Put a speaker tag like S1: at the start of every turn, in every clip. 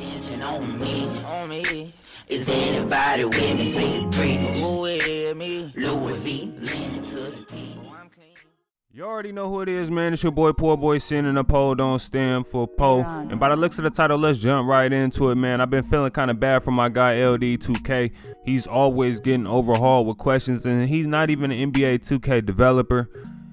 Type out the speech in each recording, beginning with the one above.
S1: attention on me. Is anybody with me? See the pretty who with me? Louis V, leaning to the T.
S2: You already know who it is, man. It's your boy Poorboysin, and the poll don't stand for Poe. And by the looks of the title, let's jump right into it, man. I've been feeling kind of bad for my guy LD2K. He's always getting overhauled with questions, and he's not even an NBA2K developer.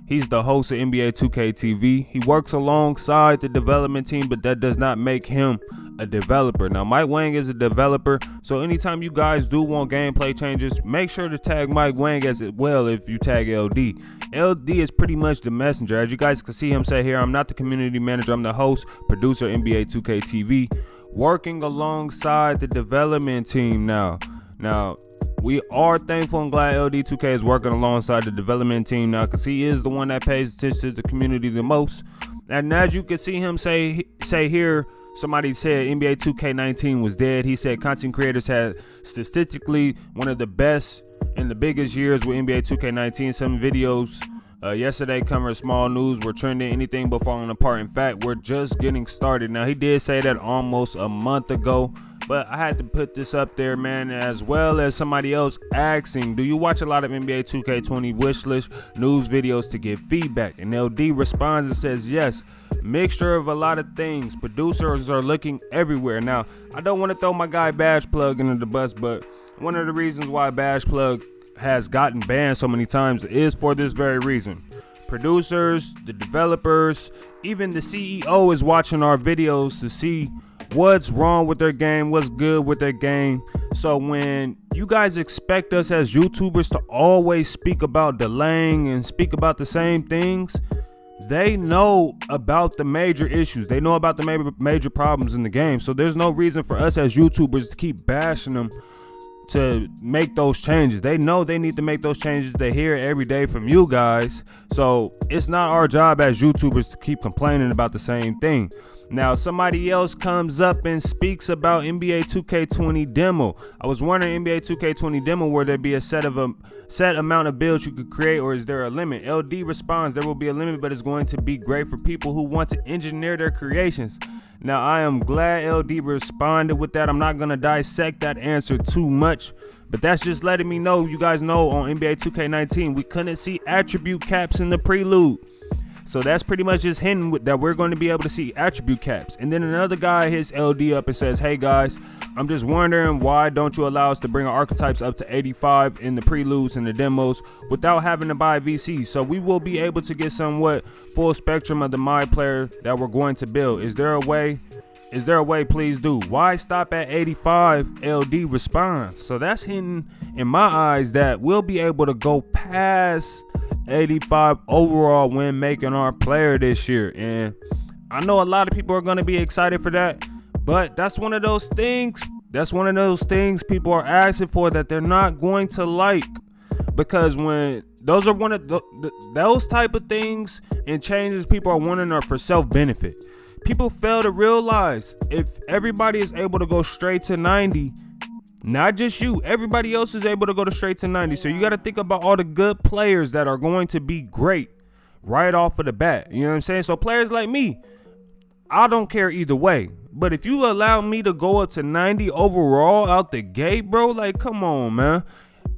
S2: He's the host of NBA2K TV. He works alongside the development team, but that does not make him a developer. Now, WANG is a developer, so anytime you guys do want gameplay changes, make sure to tag WANG as well if you tag LD. LD is pretty much the messenger. As you guys can see him say here, I'm not the community manager, I'm the host, producer, NBA2K TV, working alongside the development team now. We are thankful and glad LD2K is working alongside the development team now, because he is the one that pays attention to the community the most. And as you can see him say here, somebody said NBA2K19 was dead. He said content creators had statistically one of the best and the biggest years with NBA2K19. Some videos yesterday covering small news were trending, anything but falling apart. In fact, we're just getting started. Now, he did say that almost a month ago, but I had to put this up there, man, as well as somebody else asking, do you watch a lot of NBA2K20 wishlist news videos to get feedback? And LD responds and says, yes, mixture of a lot of things. Producers are looking everywhere. Now, I don't want to throw my guy Badge Plug under the bus, but one of the reasons why Badge Plug has gotten banned so many times is for this very reason. Producers, the developers, even the CEO is watching our videos to see what's wrong with their game, what's good with their game. So when you guys expect us as YouTubers to always speak about delaying and speak about the same things, they know about the major issues. They know about the major problems in the game. So there's no reason for us as YouTubers to keep bashing them to make those changes. They know they need to make those changes. They hear it every day from you guys. So it's not our job as YouTubers to keep complaining about the same thing. Now, somebody else comes up and speaks about NBA2K20 demo. I was wondering, NBA2K20 demo, will there be a set amount of builds you could create, or is there a limit? LD responds, there will be a limit, but it's going to be great for people who want to engineer their creations. Now, I am glad LD responded with that. I'm not going to dissect that answer too much, but that's just letting me know, you guys know on NBA2K19, we couldn't see attribute caps in the prelude. So that's pretty much just hinting that we're going to be able to see attribute caps. And then another guy hits LD up and says, hey guys, I'm just wondering, why don't you allow us to bring our archetypes up to 85 in the preludes and the demos without having to buy VC? So we will be able to get somewhat full spectrum of the my player that we're going to build. Is there a way? Is there a way? Please do. Why stop at 85? LD responds. So that's hinting in my eyes that we'll be able to go past 85 overall when making our player this year. And I know a lot of people are going to be excited for that, but that's one of those things people are asking for that they're not going to like, because when those are one of those type of things and changes people are wanting are for self-benefit. People fail to realize if everybody is able to go straight to 90, not just you, everybody else is able to go to straight to 90. So you got to think about all the good players that are going to be great right off of the bat. You know what I'm saying? So players like me, I don't care either way. But if you allow me to go up to 90 overall out the gate, bro, like, come on, man.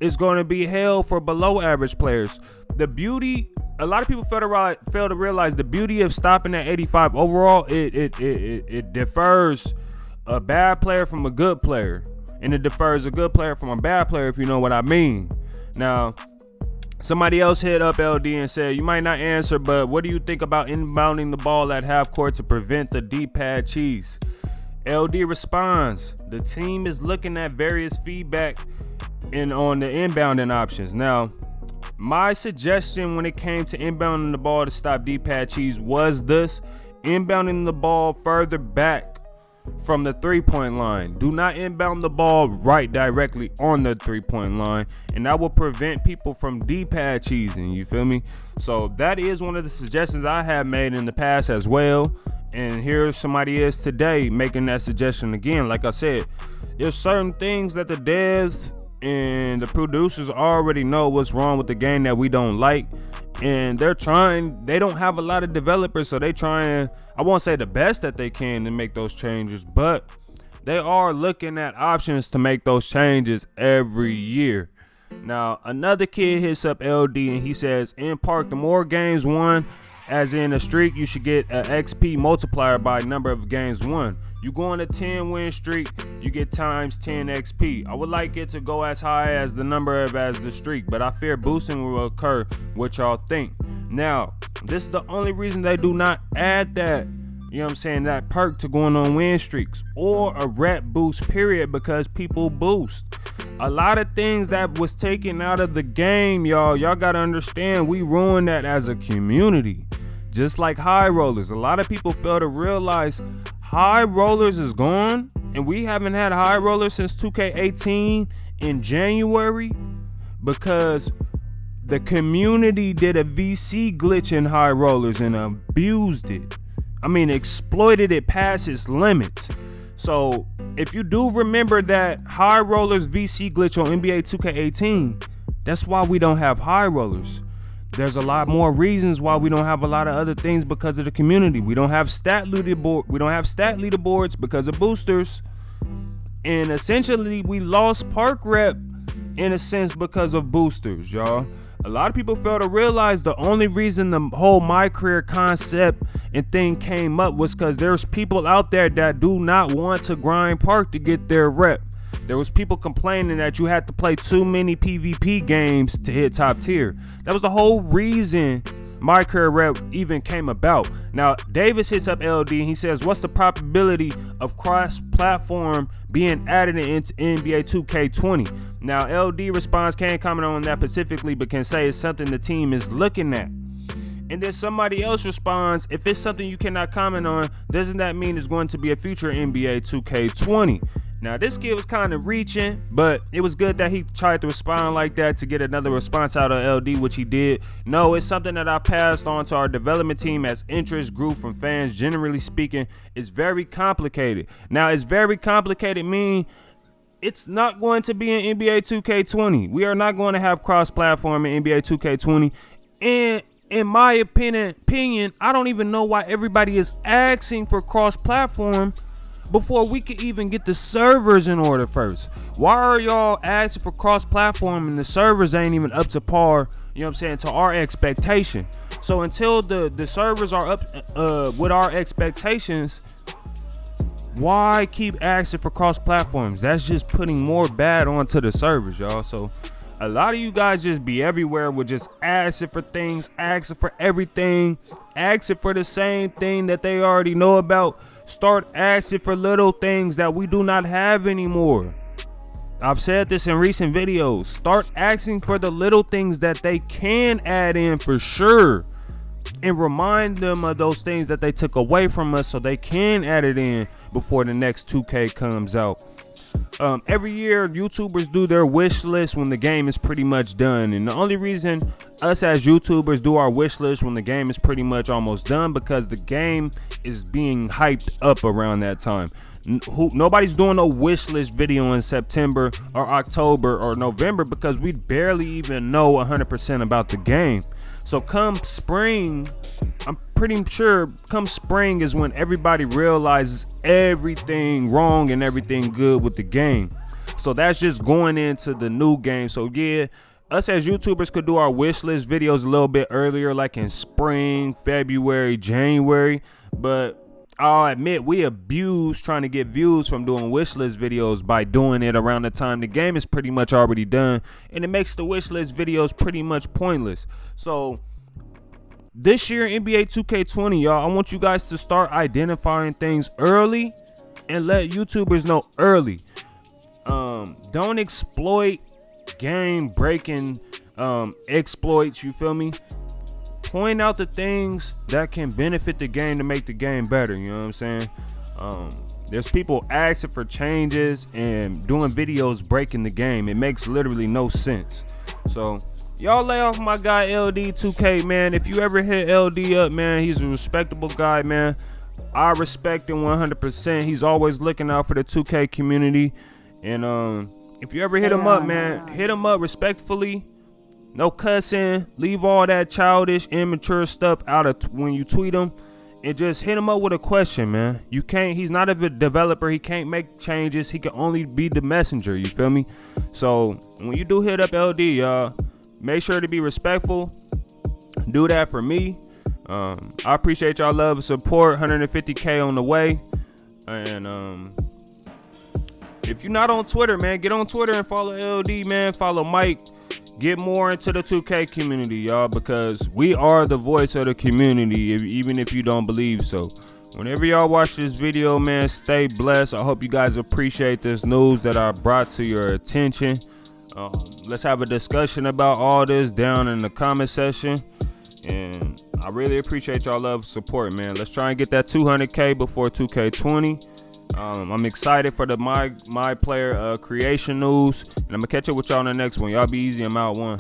S2: It's going to be hell for below average players. The beauty, a lot of people fail to realize the beauty of stopping at 85 overall, it differs a bad player from a good player. And it differs a good player from a bad player, if you know what I mean. Now, somebody else hit up LD and said, you might not answer, but what do you think about inbounding the ball at half court to prevent the D-pad cheese? LD responds, the team is looking at various feedback on the inbounding options. Now, my suggestion when it came to inbounding the ball to stop D-pad cheese was this: inbounding the ball further back from the three-point line. Do not inbound the ball right directly on the three-point line, and that will prevent people from D-pad cheesing. You feel me? So that is one of the suggestions I have made in the past as well, and here somebody is today making that suggestion again. Like I said, there's certain things that the devs and the producers already know what's wrong with the game that we don't like, and they don't have a lot of developers, so they trying, I won't say the best that they can to make those changes, but they are looking at options to make those changes every year. Now, another kid hits up LD and he says, in Park, the more games won, as in a streak, you should get an XP multiplier by number of games won. You go on a 10-win streak, you get times 10 XP. I would like it to go as high as the number of as the streak, but I fear boosting will occur. What y'all think? Now, this is the only reason they do not add that, you know what I'm saying, that perk to going on win streaks or a rep boost period, because people boost. A lot of things that was taken out of the game, y'all gotta understand, we ruined that as a community. Just like high rollers, a lot of people fail to realize high rollers is gone, and we haven't had high rollers since 2K18 in January because the community did a VC glitch in high rollers and abused it. I mean, exploited it past its limits. So if you do remember that high rollers VC glitch on NBA 2K18, that's why we don't have high rollers. There's a lot more reasons why we don't have a lot of other things because of the community. We don't have stat leaderboards because of boosters. And essentially we lost park rep in a sense because of boosters, y'all. A lot of people fail to realize the only reason the whole my career concept and thing came up was because there's people out there that do not want to grind park to get their rep. There was people complaining that you had to play too many PvP games to hit top tier. That was the whole reason my career rep even came about. Now, Davis hits up LD and he says, what's the probability of cross-platform being added into NBA 2K20? Now, LD responds, can't comment on that specifically, but can say it's something the team is looking at. And then somebody else responds, if it's something you cannot comment on, doesn't that mean it's going to be a future NBA 2K20? Now, this kid was kind of reaching, but it was good that he tried to respond like that to get another response out of LD, which he did. No, it's something that I passed on to our development team as interest grew from fans. Generally speaking, it's very complicated. Now, it's very complicated mean it's not going to be in NBA 2K20. We are not going to have cross-platform in NBA 2K20. And in my opinion, I don't even know why everybody is asking for cross-platform before we could even get the servers in order first. Why are y'all asking for cross-platform and the servers ain't even up to par, you know what I'm saying, to our expectation? So until the servers are up with our expectations, why keep asking for cross-platforms? That's just putting more bad onto the servers, y'all. So a lot of you guys just be everywhere with just asking for things, asking for everything, asking for the same thing that they already know about. Start asking for little things that we do not have anymore. I've said this in recent videos. Start asking for the little things that they can add in for sure. And remind them of those things that they took away from us so they can add it in before the next 2K comes out. Every year YouTubers do their wish list when the game is pretty much done, and the only reason us as YouTubers do our wish list when the game is pretty much almost done because the game is being hyped up around that time. Nobody's doing no wish list video in September or October or November because we barely even know 100% about the game. So come spring, I'm pretty sure come spring is when everybody realizes everything wrong and everything good with the game. So that's just going into the new game. So yeah, us as YouTubers could do our wish list videos a little bit earlier, like in spring, February, January, but I'll admit we abuse trying to get views from doing wish list videos by doing it around the time the game is pretty much already done, and it makes the wish list videos pretty much pointless. So this year NBA 2K20, y'all, I want you guys to start identifying things early and let YouTubers know early. Don't exploit game breaking exploits, you feel me? Point out the things that can benefit the game to make the game better, you know what I'm saying? There's people asking for changes and doing videos breaking the game. It makes literally no sense. So y'all lay off my guy LD2K, man. If you ever hit LD up, man, he's a respectable guy, man. I respect him 100%. He's always looking out for the 2K community. And if you ever hit him up, man, hit him up respectfully. No cussing. Leave all that childish, immature stuff out of when you tweet him. and just hit him up with a question, man. You can't, he's not a developer, he can't make changes, he can only be the messenger, you feel me? So when you do hit up LD, y'all, make sure to be respectful. Do that for me. I appreciate y'all love and support. 150K on the way. And if you're not on Twitter, man, get on Twitter and follow LD, man. Follow Mike. Get more into the 2K community, y'all, because we are the voice of the community, even if you don't believe so. Whenever y'all watch this video, man, stay blessed. I hope you guys appreciate this news that I brought to your attention. Let's have a discussion about all this down in the comment section. And I really appreciate y'all love and support, man. Let's try and get that 200K before 2K20. I'm excited for the my player creation news, and I'm gonna catch up with y'all on the next one. Y'all be easy. I'm out one.